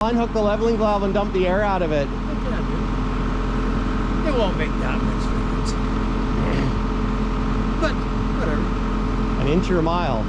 Unhook the leveling valve and dump the air out of it. What can I do? It won't make that much difference. But whatever. An inch or a mile.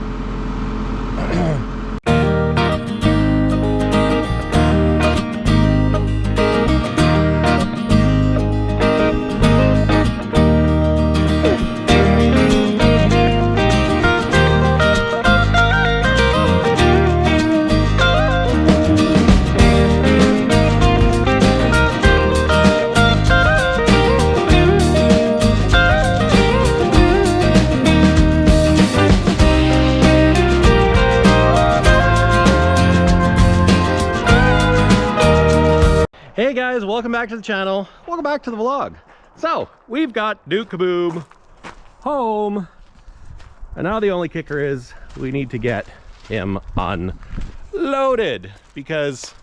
Hey guys, welcome back to the channel. Welcome back to the vlog. So we've got Duke Kaboom home, and now the only kicker is we need to get him unloaded because,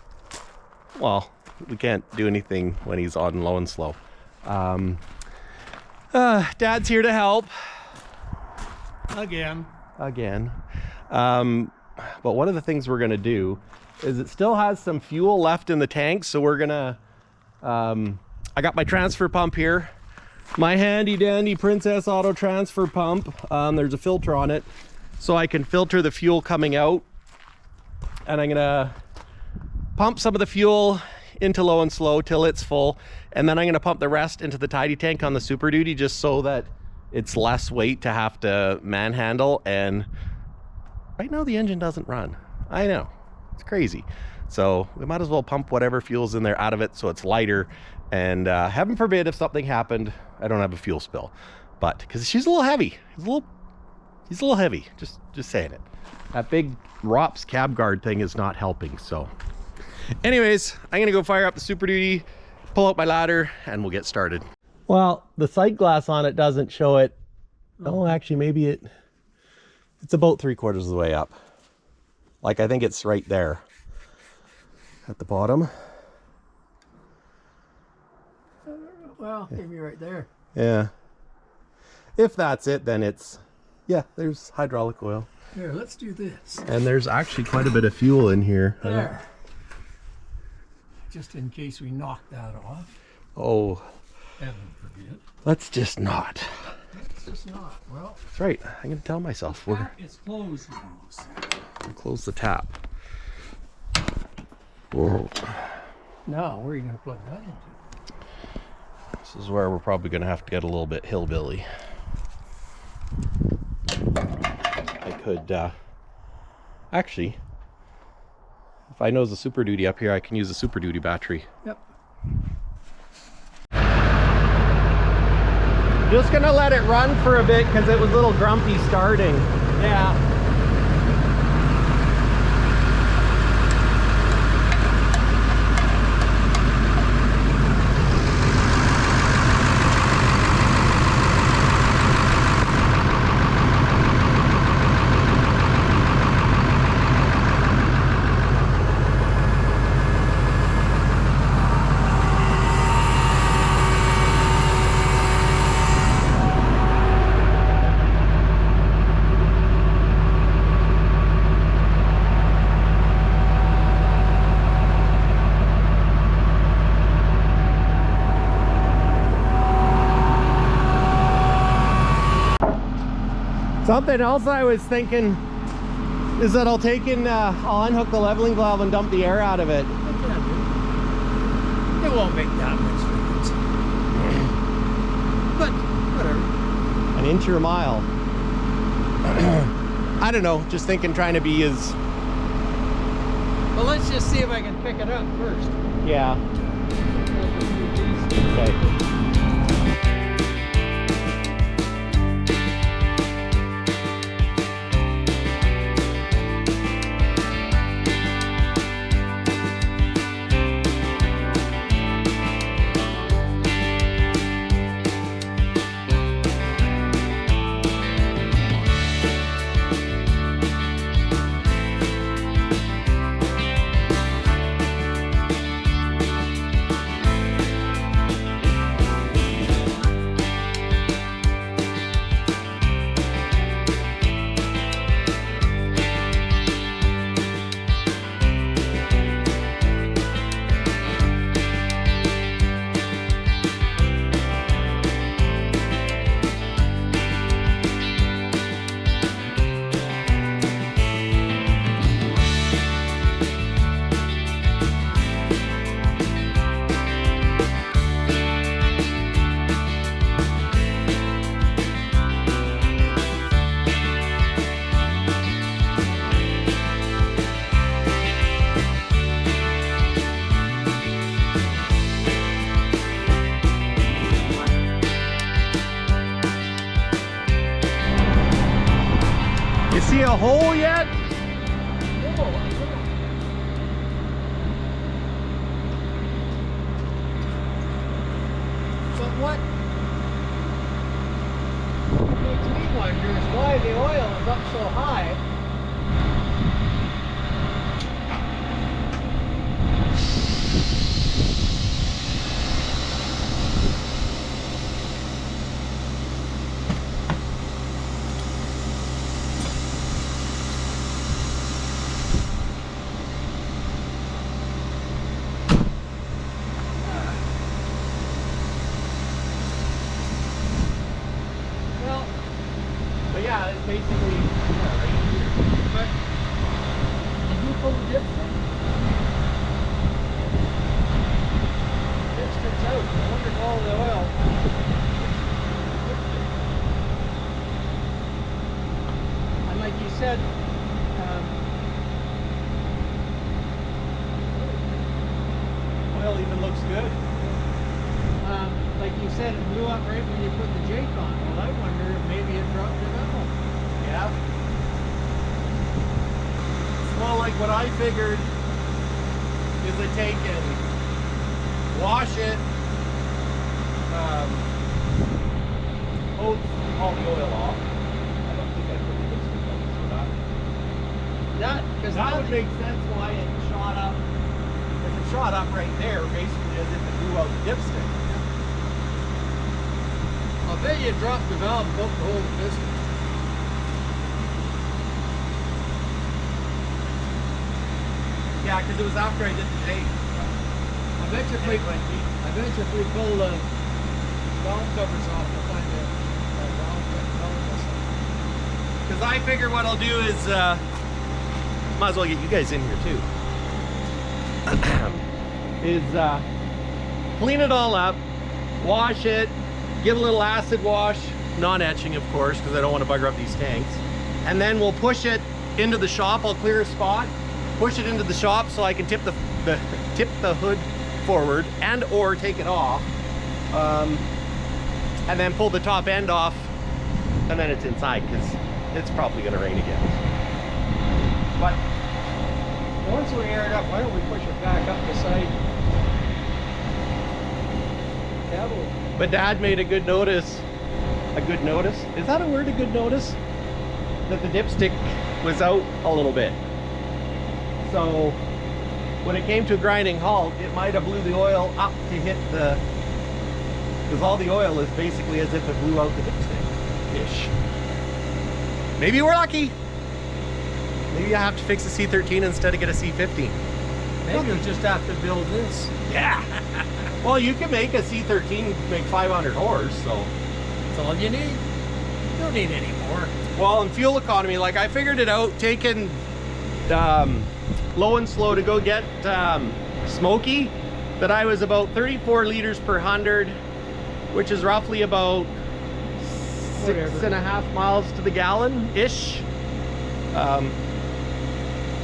well, we can't do anything when he's on low and slow. Dad's here to help again. But one of the things we're gonna do is it still has some fuel left in the tank, so we're gonna I got my transfer pump here, my handy dandy Princess Auto transfer pump. There's a filter on it so I can filter the fuel coming out, and I'm gonna pump some of the fuel into low and slow till it's full, and then I'm gonna pump the rest into the tidy tank on the Super Duty just so that it's less weight to have to manhandle. And right now the engine doesn't run. I know, it's crazy. So we might as well pump whatever fuel's in there out of it so it's lighter, and heaven forbid if something happened, I don't have a fuel spill. But because she's a little heavy, he's a little heavy, just saying it. That big ROPS cab guard thing is not helping. So anyways, I'm gonna go fire up the Super Duty, pull out my ladder, and we'll get started. Well, the sight glass on it doesn't show it. Oh, actually maybe it's about 3/4 of the way up. Like, I think it's right there at the bottom. Well, maybe right there. Yeah. If that's it, then it's, yeah, there's hydraulic oil. Here, let's do this. And there's actually quite a bit of fuel in here. There. Just in case we knock that off. Oh. Heaven forbid. Let's just not. Let's just not. Well. That's right. I'm going to tell myself. It's closed now. We'll close the tap. Whoa. Now, where are you going to plug that into? This is where we're probably going to have to get a little bit hillbilly. I could, actually, if I know the Super Duty up here, I can use the Super Duty battery. Yep. Just going to let it run for a bit because it was a little grumpy starting. Yeah. Something else I was thinking is that I'll unhook the leveling valve and dump the air out of it. What can I do? It won't make that much difference. But whatever. An inch or a mile. I don't know, just thinking, trying to be as... Well, let's just see if I can pick it up first. Yeah. Okay. see a hole yet? But what makes me wonder is why the oil is up so high. But yeah, it's basically right here. But did you pull the dipstick? Dipstick's out. I wonder if all the oil. And like you said, Oil even looks good. like you said, it blew up right when you put the jake on. Well, I wonder if maybe it dropped the valve. Yeah. Well, like what I figured is to take and wash it, hose all the oil off. I don't think I put the dipstick on this or not. Because That would make sense why it shot up. If it shot up right there, basically as if it blew out the dipstick. I'll bet you dropped the valve and poked the hole in the piston. Yeah, because it was after I did the tape. I bet you if we pull the valve covers off, we'll find the valve. Because I figure what I'll do is, might as well get you guys in here too. Is clean it all up, wash it, give a little acid wash, non-etching of course, because I don't want to bugger up these tanks. And then we'll push it into the shop. I'll clear a spot, push it into the shop so I can tip the hood forward and or take it off, and then pull the top end off, and then it's inside because it's probably going to rain again. But Once we air it up, why don't we push it back up the side? But Dad made a good notice. A good notice? Is that a word, a good notice? That the dipstick was out a little bit. So when it came to a grinding halt, it might have blew the oil up to hit the... Because all the oil is basically as if it blew out the dipstick-ish. Maybe we're lucky. Maybe I have to fix a C13 instead of get a C15. Maybe we'll just have to build this. Yeah. Well, you can make a C13 make 500 horse, so. That's all you need. You don't need any more. Well, in fuel economy, like I figured it out, taking low and slow to go get Smoky, that I was about 34 liters per 100, which is roughly about 6.5 miles to the gallon-ish.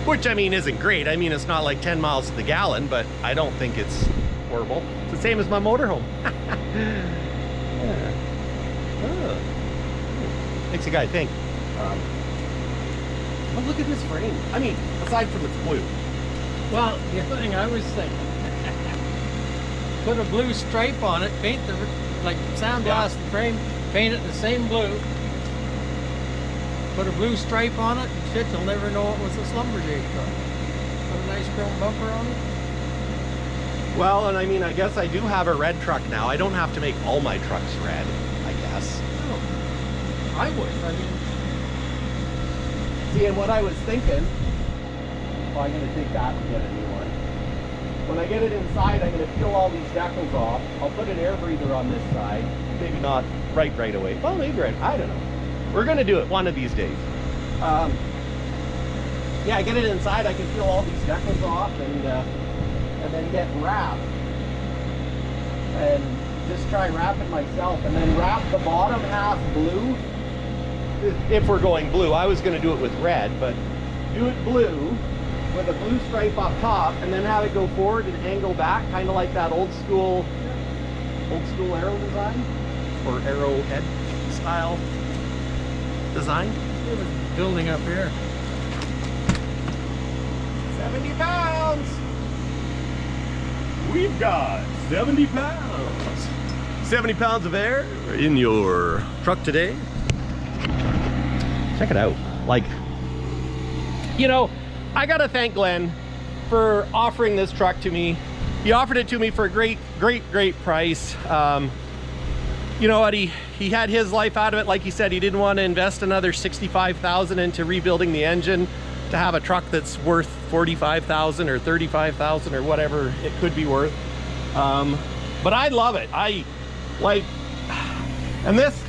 Which, I mean, isn't great. I mean, it's not like 10 miles to the gallon, but I don't think it's horrible. It's the same as my motorhome. Yeah. Oh. Makes a guy think. But look at this frame. I mean, aside from it's blue. Well, the other thing I was thinking, put a blue stripe on it, paint the, like sandblast the frame, paint it the same blue, put a blue stripe on it, and shit, you'll never know it was a Slumberjay truck. Put a nice chrome bumper on it. Well, and I mean, I guess I do have a red truck now. I don't have to make all my trucks red, I guess. Oh, I would. I mean, see, and what I was thinking, well, I'm going to take that and get a new one. When I get it inside, I'm going to peel all these decals off. I'll put an air breather on this side. Maybe not right away. Well, maybe right. I don't know. We're going to do it one of these days. Yeah, I get it inside. I can peel all these decals off and then get wrapped. And just try wrapping myself. And then wrap the bottom half blue. If we're going blue. I was going to do it with red, but do it blue with a blue stripe up top, and then have it go forward and angle back, kind of like that old school arrow design, or arrowhead style design. it was building up here. 70 pounds. We've got 70 pounds. 70 pounds of air in your truck today. Check it out. Like, you know, I gotta thank Glenn for offering this truck to me. He offered it to me for a great price. You know what, he had his life out of it. Like he said, he didn't want to invest another $65,000 into rebuilding the engine to have a truck that's worth $45,000 or $35,000 or whatever it could be worth. But I love it. I like, and this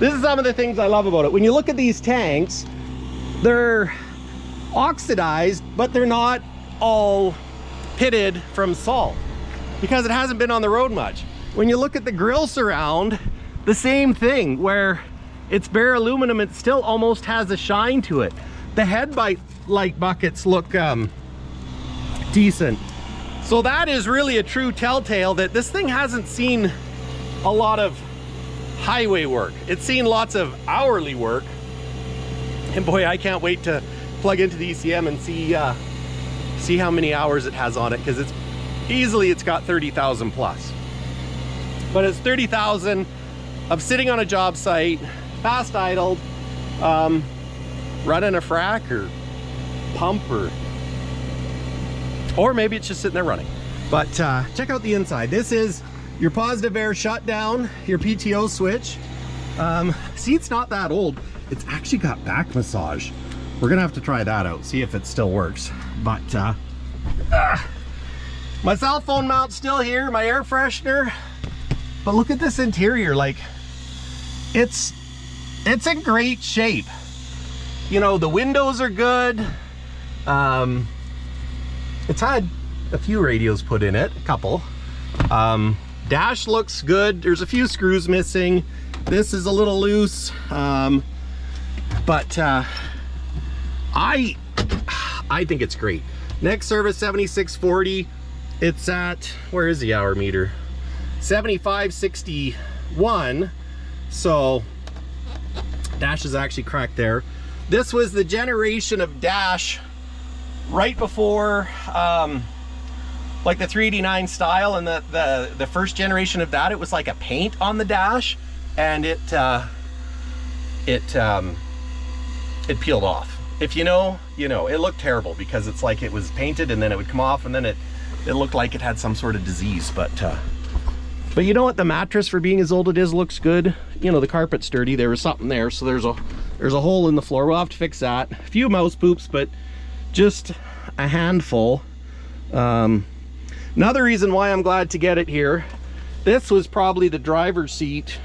is some of the things I love about it. When you look at these tanks, they're oxidized, but they're not all pitted from salt because it hasn't been on the road much. When you look at the grill surround, the same thing, where it's bare aluminum, it still almost has a shine to it. The headlight light buckets look decent. So that is really a true telltale that this thing hasn't seen a lot of highway work. It's seen lots of hourly work. And boy, I can't wait to plug into the ECM and see how many hours it has on it, because it's got 30,000 plus. But it's 30,000 of sitting on a job site, fast idled, running a frac or pump, or maybe it's just sitting there running. But check out the inside. This is your positive air shutdown, your PTO switch. See, it's not that old. It's actually got back massage. We're gonna have to try that out, see if it still works. But my cell phone mount's still here, my air freshener. But look at this interior, like it's in great shape. You know, the windows are good. It's had a few radios put in it, a couple. Dash looks good. There's a few screws missing. This is a little loose. But I think it's great. Next service 7640. It's at, where is the hour meter? 7561. So dash is actually cracked there. This was the generation of dash right before like the 389 style, and the first generation of that, it was like a paint on the dash, and it peeled off. If you know, you know. It looked terrible because it's like it was painted and then it would come off, and then it looked like it had some sort of disease. But you know what, the mattress, for being as old it is, looks good. You know, the carpet's sturdy. There was something there, so there's a hole in the floor. We'll have to fix that. A few mouse poops, but just a handful. Another reason why I'm glad to get it here, this was probably the driver's seat.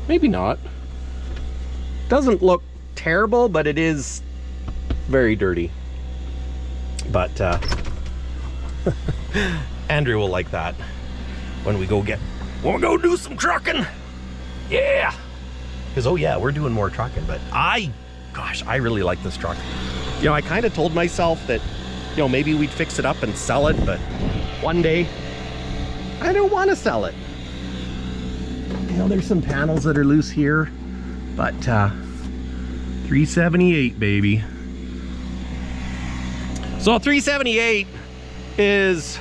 Maybe not. Doesn't look terrible, but it is very dirty. But Andrew will like that when we go do some trucking. Yeah, because, oh yeah, we're doing more trucking. But gosh, I really like this truck. You know, I kind of told myself that, you know, maybe we'd fix it up and sell it, but one day I don't want to sell it. You know, there's some panels that are loose here, but 378, baby. So 378 is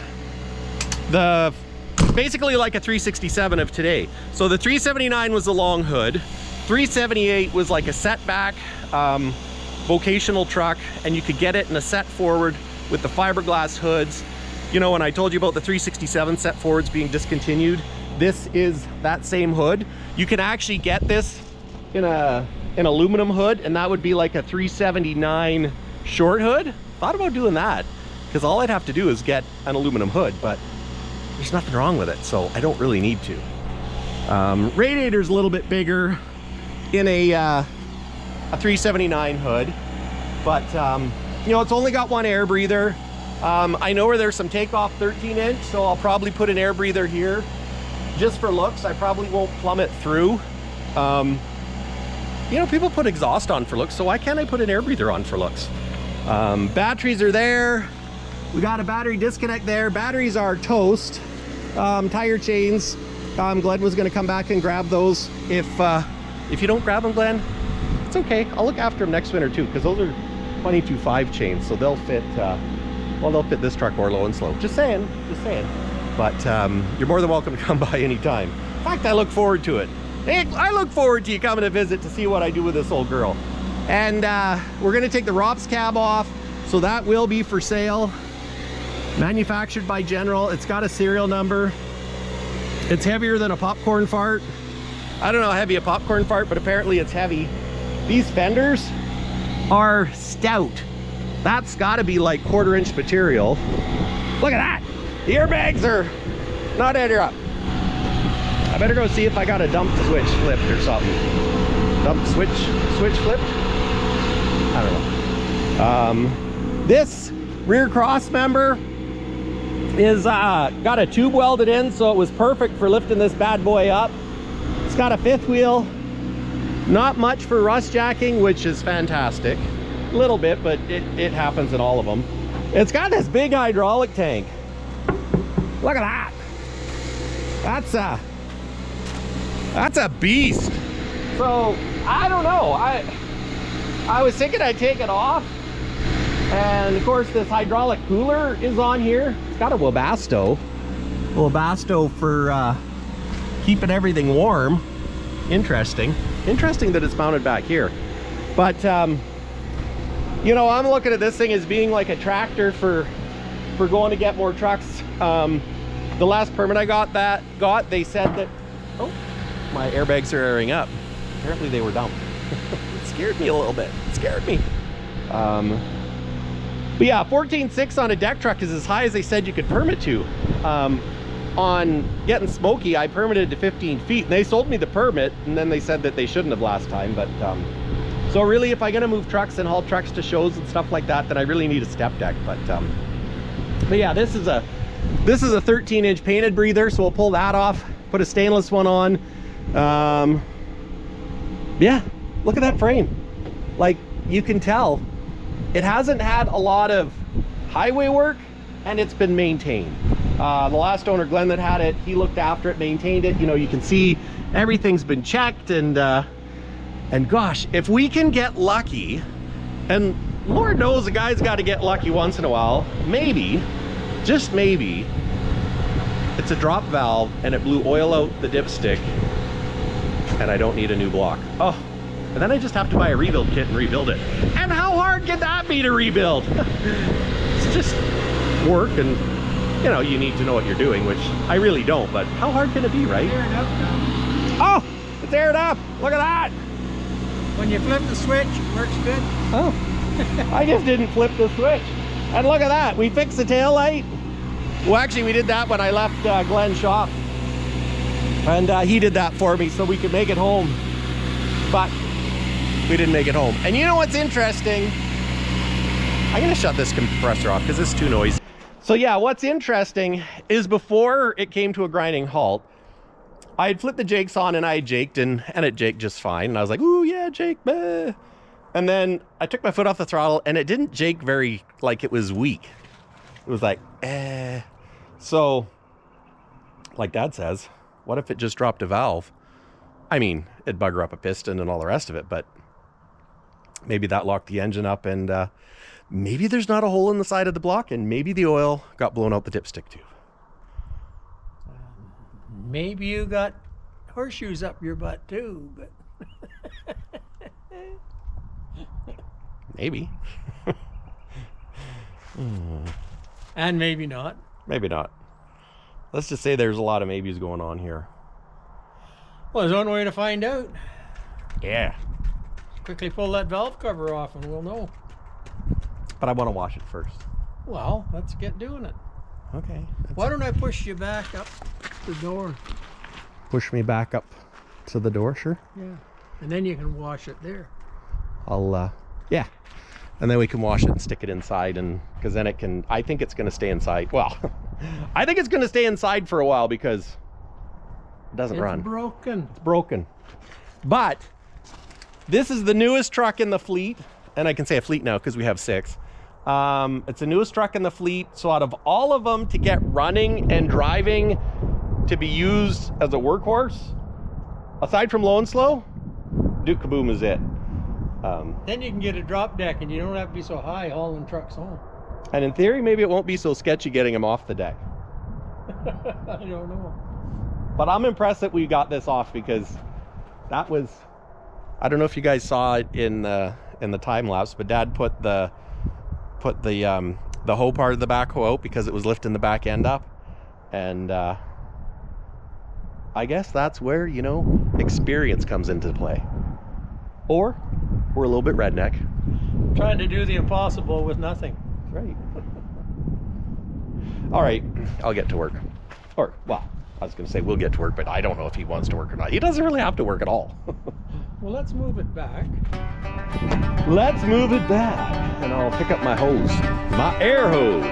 basically like a 367 of today. So the 379 was the long hood. 378 was like a setback vocational truck, and you could get it in a set forward with the fiberglass hoods. You know, when I told you about the 367 set forwards being discontinued, this is that same hood. You can actually get this in an aluminum hood, and that would be like a 379 short hood. Thought about doing that, because all I'd have to do is get an aluminum hood, but there's nothing wrong with it, so I don't really need to. Radiator's a little bit bigger in a 379 hood, but you know, it's only got one air breather. I know where there's some takeoff 13-inch, so I'll probably put an air breather here just for looks. I probably won't plumb it through. You know, people put exhaust on for looks, so why can't I put an air breather on for looks? Batteries are there. We got a battery disconnect there. Batteries are toast. Tire chains, Glenn was going to come back and grab those. If you don't grab them, Glenn, that's okay. I'll look after them next winter too, because those are 22.5 chains, so they'll fit, well, they'll fit this truck or low and slow. Just saying, just saying. But you're more than welcome to come by anytime. In fact, I look forward to it. Hey, I look forward to you coming to visit to see what I do with this old girl. And we're gonna take the ROPS cab off, so that will be for sale. Manufactured by General. It's got a serial number. It's heavier than a popcorn fart. I don't know how heavy a popcorn fart, but apparently it's heavy. These fenders are stout. That's gotta be like 1/4 inch material. Look at that. The airbags are not ending up. I better go see if I got a dump switch flipped or something. Dump switch flipped? I don't know. This rear cross member is got a tube welded in, so it was perfect for lifting this bad boy up. It's got a 5th wheel. Not much for rust jacking, which is fantastic. A little bit, but it happens in all of them. It's got this big hydraulic tank. Look at that. That's a beast. So I don't know. I was thinking I'd take it off. And of course this hydraulic cooler is on here. It's got a Webasto for keeping everything warm. Interesting that it's mounted back here. But you know, I'm looking at this thing as being like a tractor for going to get more trucks. The last permit I got, they said that, oh, my airbags are airing up. Apparently they were dumped. It scared me a little bit. It scared me. But yeah, 14.6 on a deck truck is as high as they said you could permit to. On Getting Smoky, I permitted to 15 feet, and they sold me the permit, and then they said that they shouldn't have last time. But so really, if I'm gonna move trucks and haul trucks to shows and stuff like that, then I really need a step deck. But yeah, this is a 13-inch painted breather, so we'll pull that off, put a stainless one on. Yeah, look at that frame. Like, you can tell it hasn't had a lot of highway work, and it's been maintained. The last owner, Glenn, that had it, he looked after it, maintained it. You know, you can see everything's been checked, and gosh, if we can get lucky, and Lord knows a guy's got to get lucky once in a while, maybe, just maybe, it's a drop valve and it blew oil out the dipstick and I don't need a new block. Oh, and then I just have to buy a rebuild kit and rebuild it. And how hard can that be to rebuild? It's just work, and you know, you need to know what you're doing, which I really don't, but how hard can it be, right? Air it up now. Oh, it's aired up. Look at that. When you flip the switch, it works good. Oh, I just didn't flip the switch. And look at that, we fixed the tail light. Well, actually, we did that when I left Glenn's shop. And he did that for me so we could make it home. But we didn't make it home. And you know what's interesting? I'm gonna shut this compressor off because it's too noisy. So yeah, what's interesting is before it came to a grinding halt, I had flipped the jakes on and I had jaked and it jaked just fine. And I was like, ooh yeah, jake, bah. And then I took my foot off the throttle and it didn't jake very, like it was weak. It was like, eh. So, like Dad says, what if it just dropped a valve? I mean, it'd bugger up a piston and all the rest of it, but maybe that locked the engine up, and maybe there's not a hole in the side of the block, and maybe the oil got blown out the dipstick too. Maybe you got horseshoes up your butt too, but Maybe. and maybe not. Maybe not. Let's just say there's a lot of maybes going on here. Well, there's one way to find out. Yeah. Quickly pull that valve cover off and we'll know. But I want to wash it first. Well, let's get doing it. Okay. Why don't I push you back up the door? Push me back up to the door, sure. Yeah. And then you can wash it there. I'll, yeah. And then we can wash it and stick it inside, and because then it can, I think it's going to stay inside. Well, I think it's going to stay inside for a while because it doesn't run. It's broken. It's broken. But this is the newest truck in the fleet, and I can say a fleet now because we have 6. It's the newest truck in the fleet. So out of all of them to get running and driving to be used as a workhorse, aside from low and slow, Duke Kaboom is it. Then you can get a drop deck and you don't have to be so high hauling trucks home. And in theory, maybe it won't be so sketchy getting them off the deck. I don't know. But I'm impressed that we got this off, because that was, I don't know if you guys saw it in the time lapse, but Dad put the hoe part of the backhoe out because it was lifting the back end up. And I guess that's where, you know, experience comes into play. Or we're a little bit redneck. Trying to do the impossible with nothing. That's right. All right, I'll get to work. Or, well, I was going to say we'll get to work, but I don't know if he wants to work or not. He doesn't really have to work at all. Well, let's move it back. Let's move it back. And I'll pick up my hose, my air hose.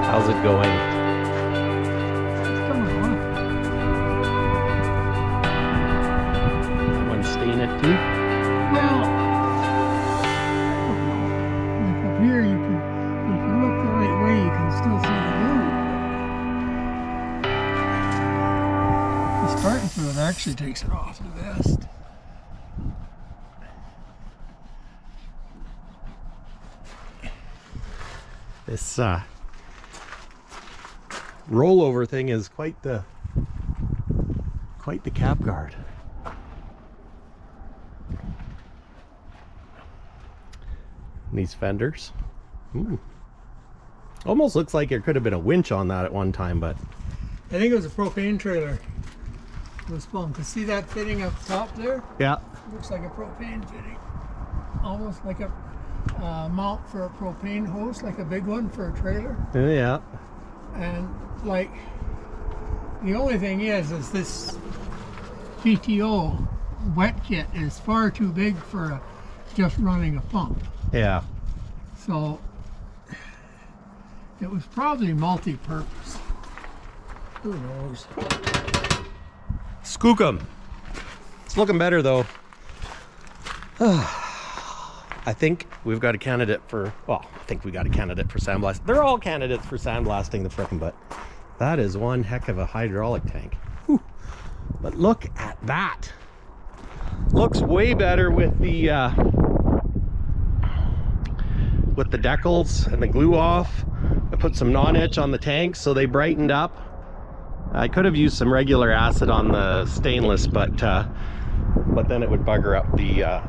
How's it going? It's coming on. That one's staying at 2? Well, like up here, you can, if you look the right way, you can still see the glue. The starting fluid actually takes it off the best. This rollover thing is quite the cap guard. And these fenders. Ooh. Almost looks like there could have been a winch on that at one time, but I think it was a propane trailer. It was fun to see that fitting up top there. yeah. Looks like a propane fitting, almost like a mount for a propane hose, like a big one for a trailer. Yeah. And like, the only thing is this GTO wet kit is far too big for just running a pump. Yeah. So it was probably multi-purpose. Who knows? Skookum. It's looking better though. I think we've got a candidate for, well, I think we got a candidate for sandblast. They're all candidates for sandblasting the frickin' butt. That is one heck of a hydraulic tank. Whew. But look at that. Looks way better with the decals and the glue off. I put some non-etch on the tanks so they brightened up. I could have used some regular acid on the stainless, but then it would bugger up the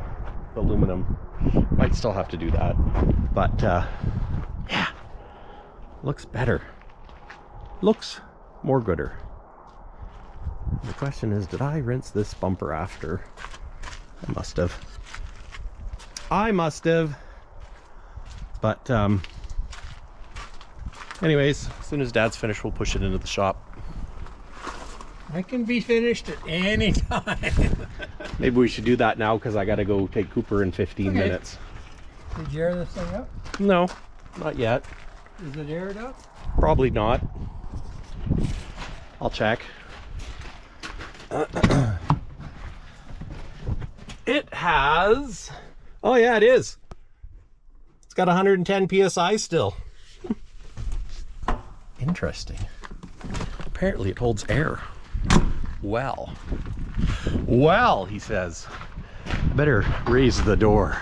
aluminum. Might still have to do that, but yeah, looks better, looks more gooder. The question is, did I rinse this bumper after? I must have, but anyways, as soon as Dad's finished, we'll push it into the shop. I can be finished at any time. Maybe we should do that now, because I gotta go take Cooper in 15 Okay. minutes. Did you air this thing up? No, not yet. Is it aired up? Probably not. I'll check. It has, oh yeah, it is. It's got 110 PSI still. Interesting. Apparently it holds air. Well, he says, better raise the door.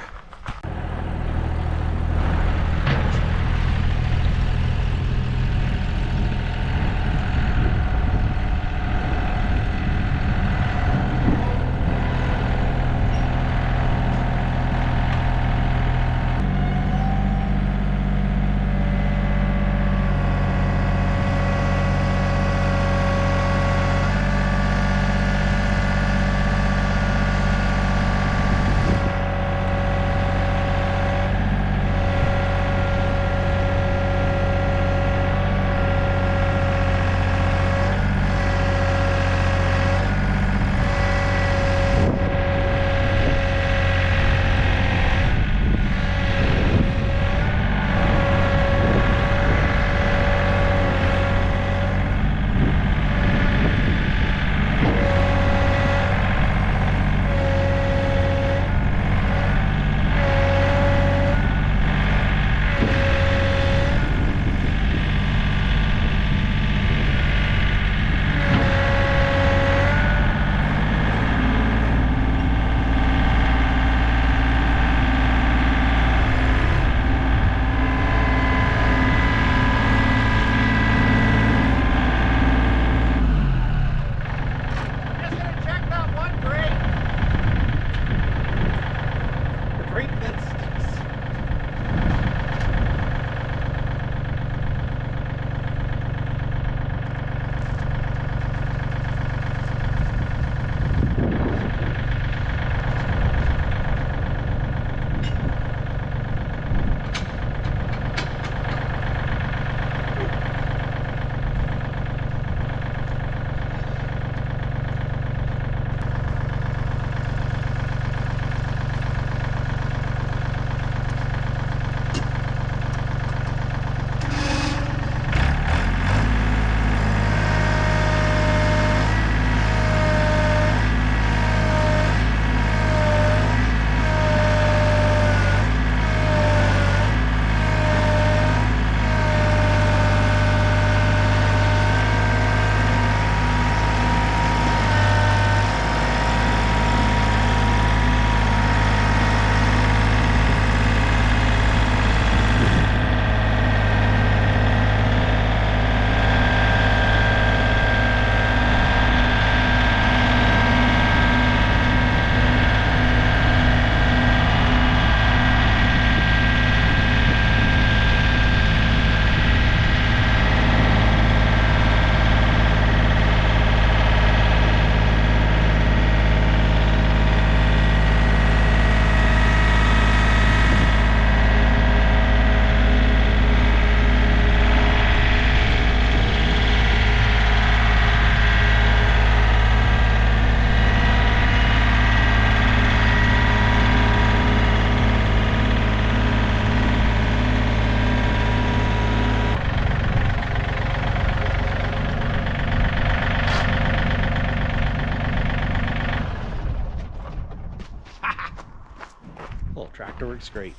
Tractor works great.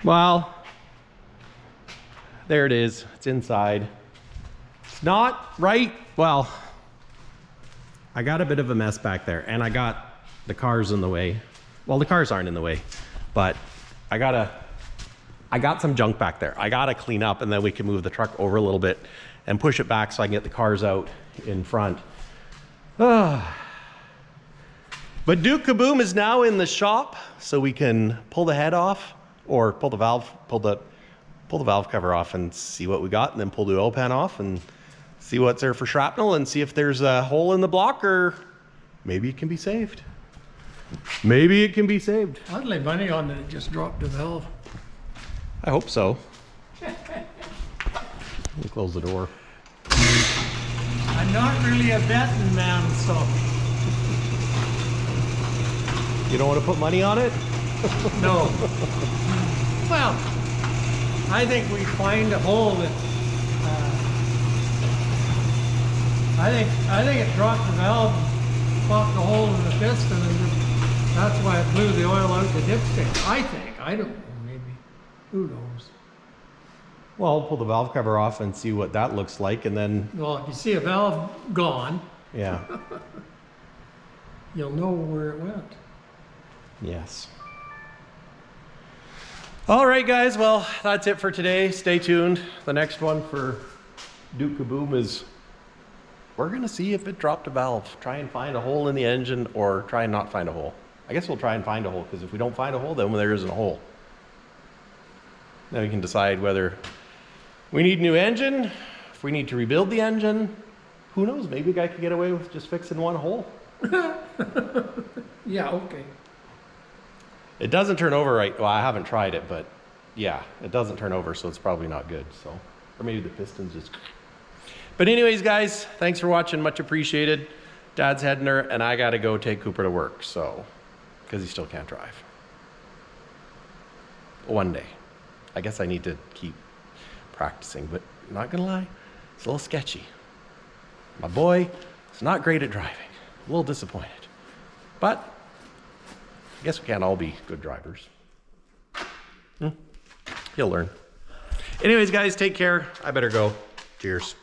Well, there it is. It's inside. It's not right. Well, I got a bit of a mess back there, and I got the cars in the way. Well, the cars aren't in the way, but I got some junk back there. I gotta clean up, and then we can move the truck over a little bit and push it back so I can get the cars out in front. But Duke Kaboom is now in the shop, so we can pull the head off, or pull the valve cover off and see what we got, and then pull the oil pan off and see what's there for shrapnel, and see if there's a hole in the block, or maybe it can be saved. Maybe it can be saved. I'd lay money on that it just dropped the valve. I hope so. Let me close the door. I'm not really a betting man, so. You don't want to put money on it? No. Well, I think we find a hole that I think it dropped the valve and popped a hole in the piston, and that's why it blew the oil out the dipstick. I think. I don't know. Maybe. Who knows? Well, I'll pull the valve cover off and see what that looks like, and then, Well, if you see a valve gone, yeah. you'll know where it went. Yes. All right, guys. Well, that's it for today. Stay tuned. The next one for Duke Kaboom is we're going to see if it dropped a valve. Try and find a hole in the engine, or try and not find a hole. I guess we'll try and find a hole, because if we don't find a hole, then there isn't a hole. Then we can decide whether we need a new engine, if we need to rebuild the engine. Who knows? Maybe a guy could get away with just fixing one hole. Yeah, okay. It doesn't turn over right. Well, I haven't tried it, but yeah, it doesn't turn over, so it's probably not good. So, or maybe the piston's just. But anyways, guys, thanks for watching. Much appreciated. Dad's heading there, and I got to go take Cooper to work, so, because he still can't drive. One day. I guess I need to keep practicing, but not gonna lie, it's a little sketchy. My boy is not great at driving. A little disappointed. But I guess we can't all be good drivers. He'll learn. Anyways, guys, take care. I better go. Cheers.